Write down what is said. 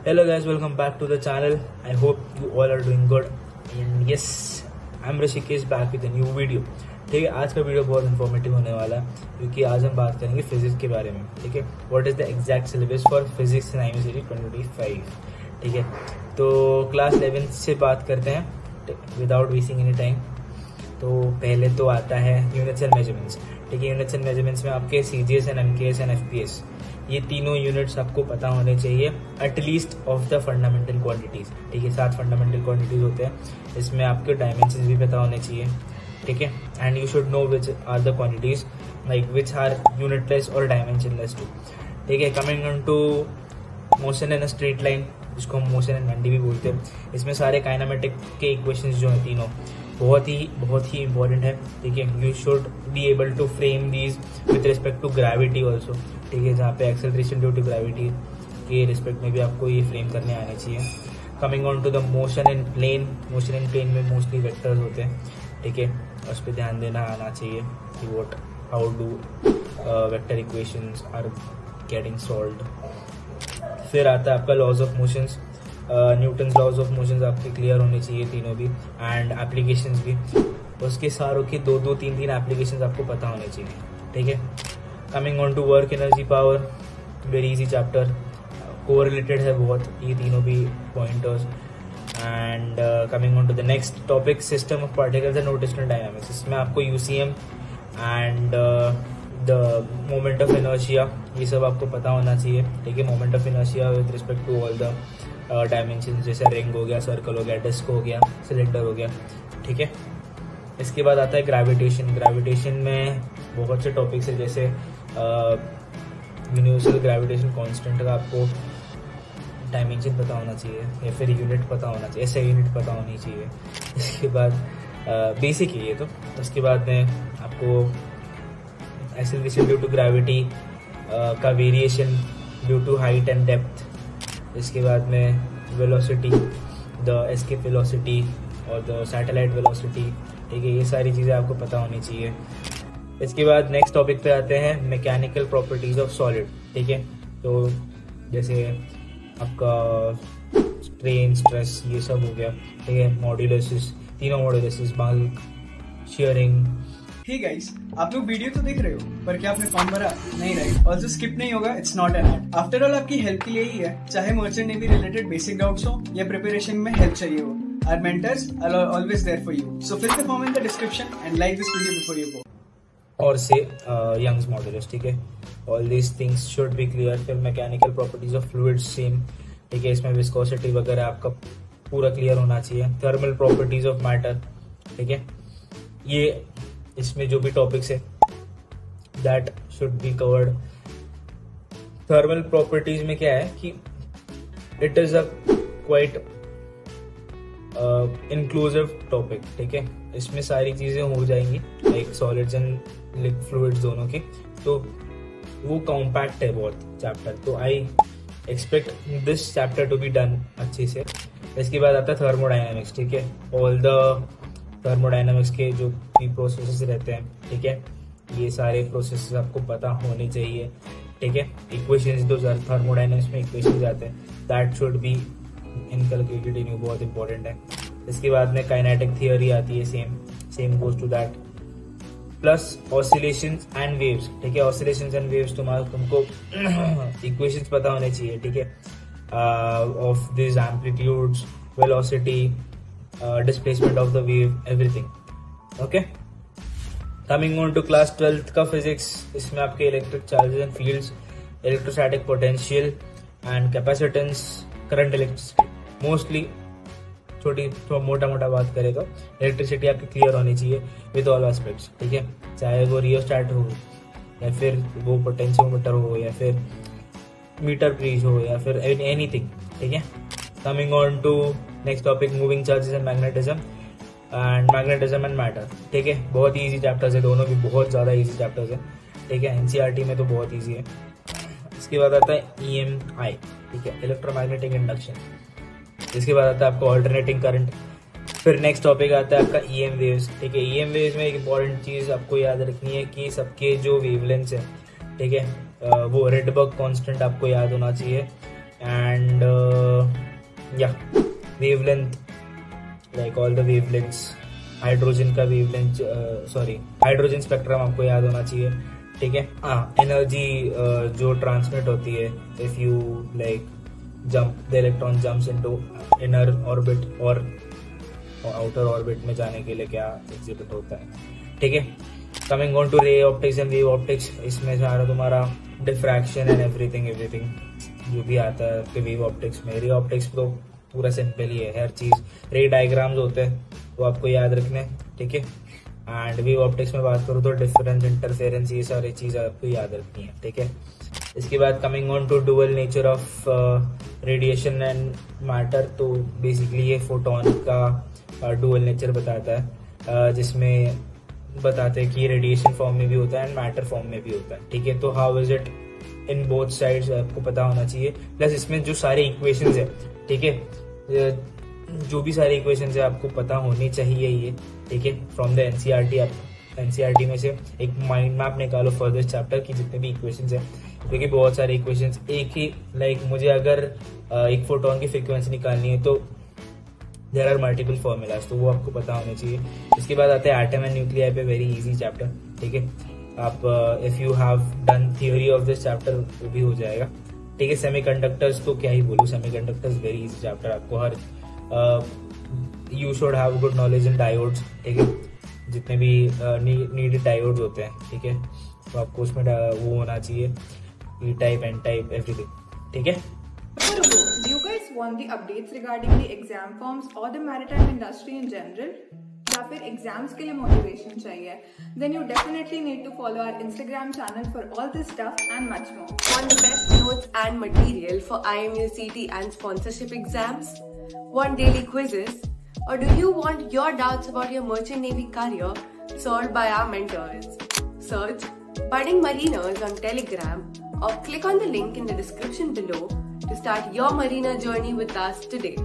Hello guys, welcome back to the channel. I hope you all are doing good. And yes, I'm Rishikesh back with a new video. ठीक है, आज का video बहुत informative होने वाला है क्योंकि आज हम बात करेंगे फिजिक्स के बारे में. ठीक है, what is the exact syllabus for physics in IMA series 2025. ठीक है, तो क्लास 11 से बात करते हैं विदाउट वेस्टिंग एनी टाइम. तो पहले तो आता है यूनिट्स एंड मेजरमेंट्स. ठीक है, यूनिट्स एंड मेजरमेंट्स में आपके CGS and MKS and FPS ये तीनों यूनिट्स आपको पता होने चाहिए at least of the fundamental quantities. ठीक है, 7 फंडामेंटल क्वांटिटीज होते हैं. इसमें आपके डायमेंशंस भी पता होने चाहिए. ठीक है, and you should know which are the quantities like which are unitless और डायमेंशनलेस टू. ठीक है, coming on to motion in a straight line, जिसको हम मोशन एंड 1D भी बोलते हैं. इसमें सारे काइनेमेटिक के इक्वेशंस जो हैं तीनों बहुत ही इंपॉर्टेंट है. ठीक है, you should be able to frame these with respect to gravity also. ठीक है, जहाँ पे एक्सेलरेशन ड्यू टू ग्रेविटी के रिस्पेक्ट में भी आपको ये फ्रेम करने आने चाहिए. Coming on to the motion in plane, motion in plane में मोस्टली वेक्टर्स होते हैं. ठीक है, उस पर ध्यान देना आना चाहिए कि what how do vector equations are getting solved. फिर आता है आपका laws of motions. Newton laws of motions आपके क्लियर होने चाहिए तीनों भी, एंड एप्लीकेशंस भी. उसके सारों की 2-3 एप्लीकेशंस आपको पता होने चाहिए. ठीक है, coming on to work energy power, very easy chapter, correlated है बहुत ये तीनों भी pointers. And coming on to the next topic, system of particles and rotational dynamics. इसमें आपको UCM and the moment of inertia ये सब आपको पता होना चाहिए. ठीक है, moment of inertia with respect to all the dimension, जैसे रिंग हो गया, सर्कल हो गया, डिस्क हो गया, सिलेंडर हो गया. ठीक है, इसके बाद आता है ग्रेविटेशन. ग्रेविटेशन में बहुत से टॉपिक्स है, जैसे यूनिवर्सल ग्रेविटेशन कांस्टेंट का आपको डायमेंशन पता होना चाहिए या फिर यूनिट पता होना चाहिए, ऐसे यूनिट पता होनी चाहिए. इसके बाद बेसिक है ये तो. उसके बाद में आपको एक्सेलरेशन ड्यू टू ग्रेविटी का variation due to height and depth. इसके बाद में वेलोसिटी, द एस्केप वेलोसिटी और द सैटेलाइट वेलोसिटी. ठीक है, ये सारी चीज़ें आपको पता होनी चाहिए. इसके बाद नेक्स्ट टॉपिक पे आते हैं मैकेनिकल प्रॉपर्टीज ऑफ सॉलिड. ठीक है, तो जैसे आपका स्ट्रेन, स्ट्रेस, ये सब हो गया. ठीक है, मॉड्यूलसिस, तीनों मॉड्यूलसिस, बल्क, शियरिंग. हे गाइस, आप लोग वीडियो तो देख रहे हो, पर क्या आपने फॉर्म भरा? नहीं राइट, ऑल्सो स्किप नहीं होगा. It's not an ad. After all आपकी हेल्प के लिए ही है, चाहे merchant navy related basic doubts हो या प्रिपरेशन में हेल्प चाहिए हो. Our mentors are always there for you. So fill the form in the description and like this video before you go. और से Young's modulus. ठीक है, all these things should be clear. फिर mechanical properties of fluids same. ठीक है, इसमें viscosity वगैरह आपका पूरा क्लियर होना चाहिए. Thermal properties of matter. ठीक है, ये इसमें जो भी टॉपिक्स है that should be covered. Thermal properties में क्या है कि it is a quite inclusive topic. ठीक है, इसमें सारी चीजें हो जाएंगी लाइक सॉलिड्स एंड फ्लूइड्स दोनों की, तो वो कॉम्पैक्ट है बहुत चैप्टर. तो I expect this chapter to be done अच्छे से. इसके बाद आता है थर्मोडायनामिक्स. ठीक है, ऑल द थर्मोडायनामिक्स के जो भी प्रोसेसेस रहते हैं. ठीक है, ये सारे प्रोसेसेस आपको पता होने चाहिए. ठीक है, इक्वेशंस जो थर्मोडायनामिक्स में इक्वेशंस आते हैं that should be inculcated in you, बहुत इंपॉर्टेंट है. इसके बाद में काइनेटिक थियोरी आती है, same goes to that, plus oscillations and waves. ठीक है, ऑसिलेशंस एंड वेव्स तुमको इक्वेशंस पता होने चाहिए. ठीक है, of this amplitudes, velocity, displacement of the wave, everything. Okay, coming on to class 12th का फिजिक्स. इसमें आपके electric charges and fields, electrostatic potential and capacitance, current electricity. Mostly मोटा बात करें तो इलेक्ट्रिसिटी आपकी क्लियर होनी चाहिए विद ऑल एस्पेक्ट्स. ठीक है, चाहे वो रियोस्टैट हो या फिर वो पोटेंशियोमीटर हो या फिर मीटर ब्रिज हो या फिर एनीथिंग. ठीक है, coming on to next topic, moving charges and magnetism and matter. ठीक है, बहुत ही ईजी चैप्टर्स है, दोनों भी बहुत ज्यादा ईजी चैप्टर्स है. ठीक है, NCERT में तो बहुत ईजी है. इसके बाद आता है EMI. ठीक है, इलेक्ट्रोमैग्नेटिक इंडक्शन. इसके बाद आता है आपको ऑल्टरनेटिंग करंट. फिर नेक्स्ट टॉपिक आता है आपका EM वेव्स. ठीक है, EM वेव्स में एक इंपॉर्टेंट चीज आपको याद रखनी है कि सबके जो वेवलेंथ्स है, ठीक है, वो रेडबर्ग कांस्टेंट आपको याद होना चाहिए. एंड या wavelength, like all the wavelengths, hydrogen का वेवलेंथ, हाइड्रोजन स्पेक्ट्रम आपको याद होना चाहिए, ठीक है। एनर्जी जो ट्रांसमिट होती है if you like jump, the electron jumps into inner orbit और आउटर ऑर्बिट में जाने के लिए क्या एग्जिबिट होता है, ठीक है। Coming on to ray optics and wave optics, इसमें सारा तुम्हारा डिफ्रैक्शन एंड एवरीथिंग जो भी आता है आपके वेव ऑप्टिक्स में। रे ऑप्टिक्स तो पूरा सिंपल ही है, हर चीज रे डायग्राम्स होते हैं वो आपको याद रखने, ठीक है। एंड वेव ऑप्टिक्स में बात करूँ तो डिफरेंस, इंटरफेरेंस, ये सारी चीजें आपको याद रखनी है, ठीक है। इसके बाद coming on to dual nature of radiation and matter, तो बेसिकली ये फोटोन का डुअल नेचर बताता है, जिसमें बताते हैं कि रेडिएशन फॉर्म में भी होता है एंड मैटर फॉर्म में भी होता है, ठीक है। तो how is it in both sides आपको पता होना चाहिए। प्लस इसमें जो सारे इक्वेशंस है, ठीक है, जो भी सारी इक्वेशंस है आपको पता होनी चाहिए ये, ठीक है। फ्रॉम द एनसीईआरटी, आप एनसीईआरटी में से एक माइंड मैप निकालो फॉर दिस चैप्टर की जितने भी इक्वेशंस है, क्योंकि बहुत सारे इक्वेशंस एक ही, लाइक मुझे अगर एक फोटोन की फ्रीक्वेंसी निकालनी है तो देयर आर मल्टीपल फॉर्मूलाज, तो वो आपको पता होने चाहिए। इसके बाद आते हैं एटम एंड न्यूक्लियाई पे, वेरी इजी चैप्टर, ठीक है। आप if you have done theory of this chapter वो भी हो जाएगा, ठीक है। सेमीकंडक्टर्स तो क्या ही बोलूं, सेमीकंडक्टर्स वेरी इजी चैप्टर, आपको हर you should have good knowledge in diodes, ठीक है। जितने भी नीडेड डायोड्स होते हैं, ठीक है, तो आपको उसमें वो होना चाहिए, ई टाइप, एन टाइप, एवरीथिंग, ठीक है। Do you guys want the updates regarding the exam forms or the maritime industry in general? या फिर एग्जाम्स के लिए मोटिवेशन चाहिए? Then you definitely need to follow our Instagram channel for all this stuff and much more. Want the best notes and material for IMU CT and sponsorship exams? Want daily quizzes? Or do you want your doubts about your merchant navy career solved by our mentors? Search Budding Mariners on Telegram or click on the link in the description below to start your marina journey with us today.